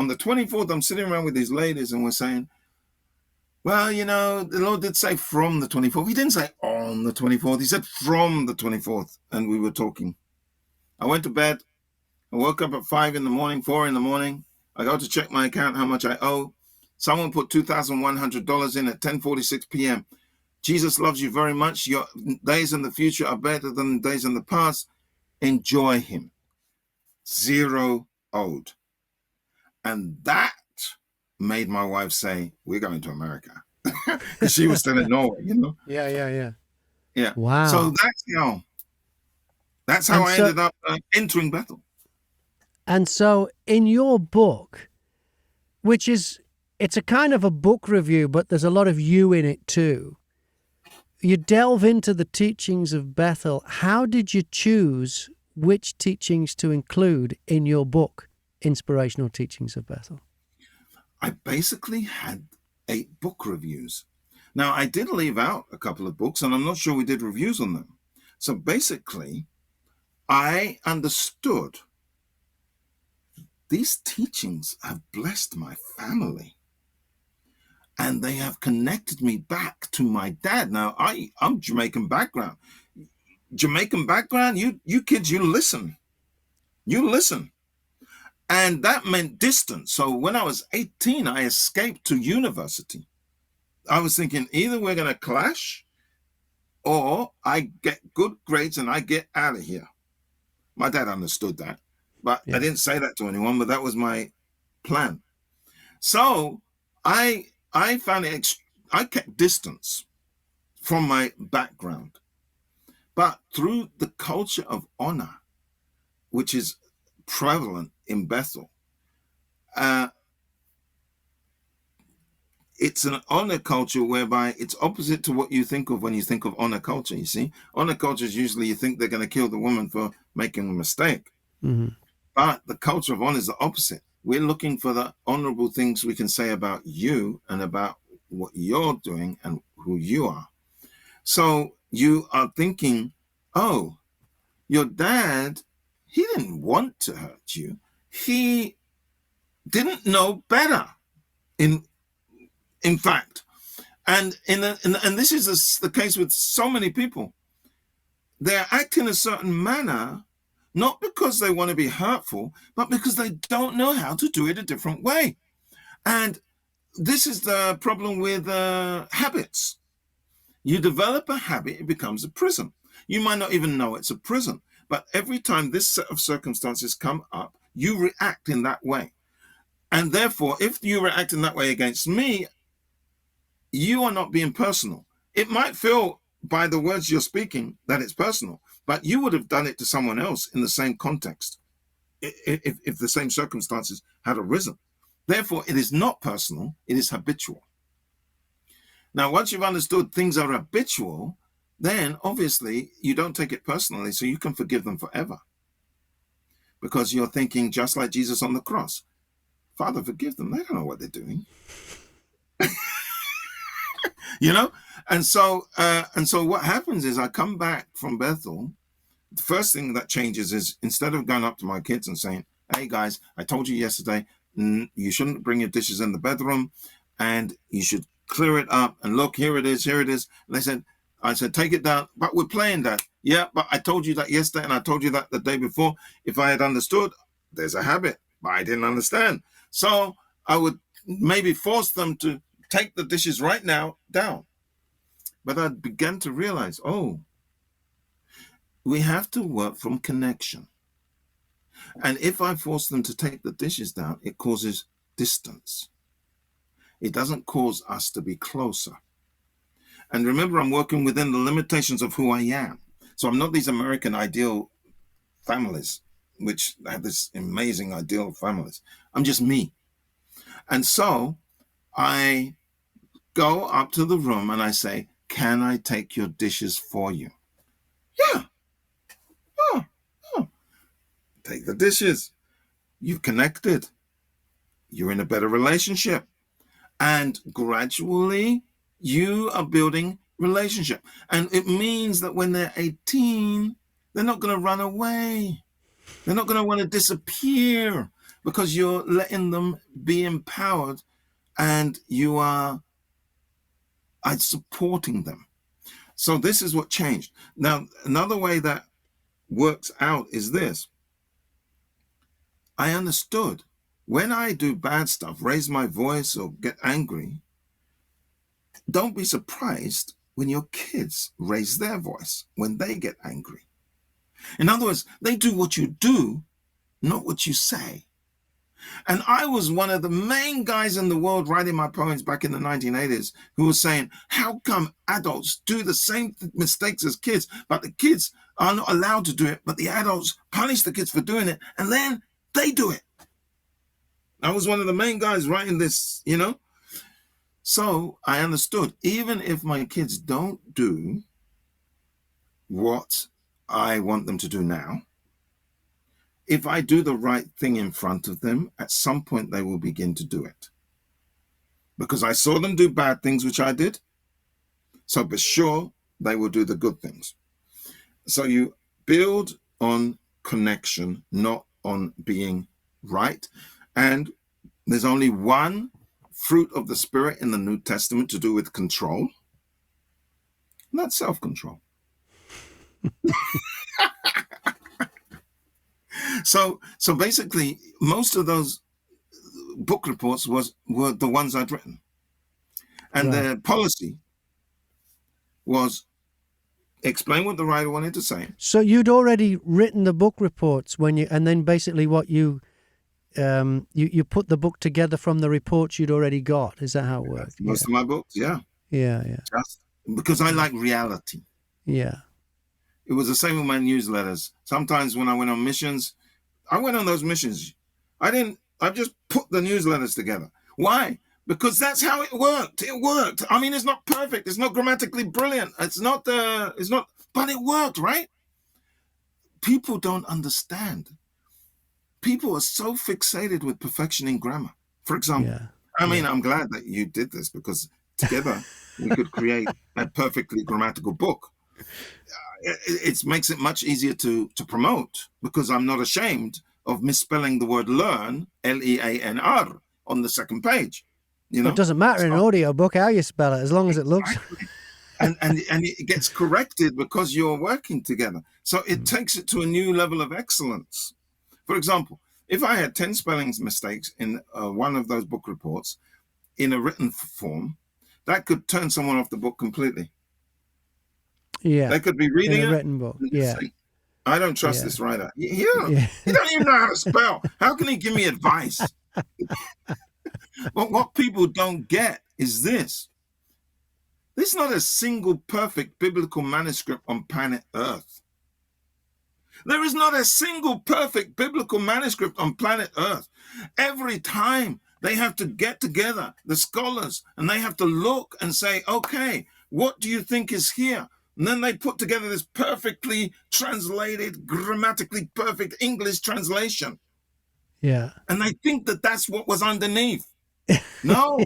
on the 24th, I'm sitting around with these ladies and we're saying, well, the Lord did say from the 24th. He didn't say on the 24th. He said from the 24th. And we were talking. I went to bed. I woke up at 5 in the morning, 4 in the morning. I go to check my account, how much I owe. Someone put $2,100 in at 10:46 p.m. Jesus loves you very much. Your days in the future are better than days in the past. Enjoy him. Zero owed. And that made my wife say, we're going to America. Because she was still in Norway, Yeah. Wow. So that's how I ended up entering Bethel. And so in your book, it's a kind of a book review, but there's a lot of you in it too. You delve into the teachings of Bethel. How did you choose which teachings to include in your book, Inspirational Teachings of Bethel? I basically had 8 book reviews. Now, I did leave out a couple of books, and I'm not sure we did reviews on them. So basically, I understood these teachings have blessed my family. And they have connected me back to my dad. Now, I'm Jamaican background. You kids, you listen. You listen. And that meant distance. So when I was 18, I escaped to university. I was thinking either we're going to clash or I get good grades and I get out of here. My dad understood that. But I didn't say that to anyone, but that was my plan. So I found I kept distance from my background. But through the culture of honor, which is prevalent in Bethel, it's an honor culture whereby it's opposite to what you think of when you think of honor culture, you see. Honor culture is usually you think they're going to kill the woman for making a mistake. Mm-hmm. But the culture of honor is the opposite. We're looking for the honorable things we can say about you and about what you're doing and who you are. So you are thinking, oh, your dad, he didn't want to hurt you. He didn't know better, in fact. And and this is the case with so many people. They're acting a certain manner, not because they want to be hurtful, but because they don't know how to do it a different way. And this is the problem with habits. You develop a habit, it becomes a prison. You might not even know it's a prison, but every time this set of circumstances come up, you react in that way. And therefore, if you react in that way against me, you are not being personal. It might feel by the words you're speaking that it's personal, but you would have done it to someone else in the same context if the same circumstances had arisen. Therefore, it is not personal, it is habitual. Now, once you've understood things are habitual, then obviously you don't take it personally, so you can forgive them forever. Because you're thinking just like Jesus on the cross. Father, forgive them. They don't know what they're doing. And so what happens is I come back from Bethel. The first thing that changes is instead of going up to my kids and saying, hey guys, I told you yesterday, you shouldn't bring your dishes in the bedroom and you should clear it up. And look, here it is. And I said, take it down. But we're playing that. Yeah, but I told you that yesterday and I told you that the day before. If I had understood, there's a habit, but I didn't understand. So I would maybe force them to take the dishes right now down. But I began to realize, we have to work from connection. And if I force them to take the dishes down, it causes distance. It doesn't cause us to be closer. And remember, I'm working within the limitations of who I am. So I'm not these American ideal families, which have this amazing ideal families. I'm just me. And so I go up to the room and I say, can I take your dishes for you? Yeah. Oh. Take the dishes. You've connected. You're in a better relationship. And gradually, you are building relationship. And it means that when they're 18, they're not going to run away. They're not going to want to disappear because you're letting them be empowered and you are supporting them. So this is what changed. Now, another way that works out is this. I understood when I do bad stuff, raise my voice or get angry, don't be surprised when your kids raise their voice when they get angry. In other words, they do what you do, not what you say. And I was one of the main guys in the world writing my poems back in the 1980s who was saying, how come adults do the same mistakes as kids, but the kids are not allowed to do it, but the adults punish the kids for doing it, and then they do it. I was one of the main guys writing this, you know? So I understood, even if my kids don't do what I want them to do now, if I do the right thing in front of them, at some point they will begin to do it. Because I saw them do bad things, which I did. So be sure they will do the good things. So you build on connection, not on being right. And there's only one fruit of the Spirit in the New Testament to do with control, and that's self-control. So basically, most of those book reports were the ones I'd written, and Right. the policy was explain what the writer wanted to say. So you'd already written the book reports when and then basically what you put the book together from the reports you'd already got. Is that how it worked? Most of my books, yeah. Yeah. Just because I like reality. Yeah. It was the same with my newsletters. Sometimes when I went on missions, I went on those missions. I just put the newsletters together. Why? Because that's how it worked. It worked. I mean, it's not perfect. It's not grammatically brilliant. It's not, but it worked, right? People don't understand. People are so fixated with perfection in grammar. For example, Yeah. I mean, I'm glad that you did this because together we could create a perfectly grammatical book. It makes it much easier to promote because I'm not ashamed of misspelling the word learn, Leanr, on the second page. You Well, it know, doesn't matter in an so audio book how you spell it, as long as it looks. exactly. And it gets corrected because you're working together. So it takes it to a new level of excellence. For example, if I had 10 spelling mistakes in one of those book reports in a written form, that could turn someone off the book completely. Yeah. They could be In reading a it written book. and just Yeah. say, I don't trust Yeah. this writer. Yeah. He don't even know how to spell. How can he give me advice? But what people don't get is this. There's not a single perfect biblical manuscript on planet Earth. There is not a single perfect biblical manuscript on planet Earth. Every time they have to get together, the scholars, and they have to look and say, okay, what do you think is here? And then they put together this perfectly translated, grammatically perfect English translation. Yeah. And they think that that's what was underneath. No,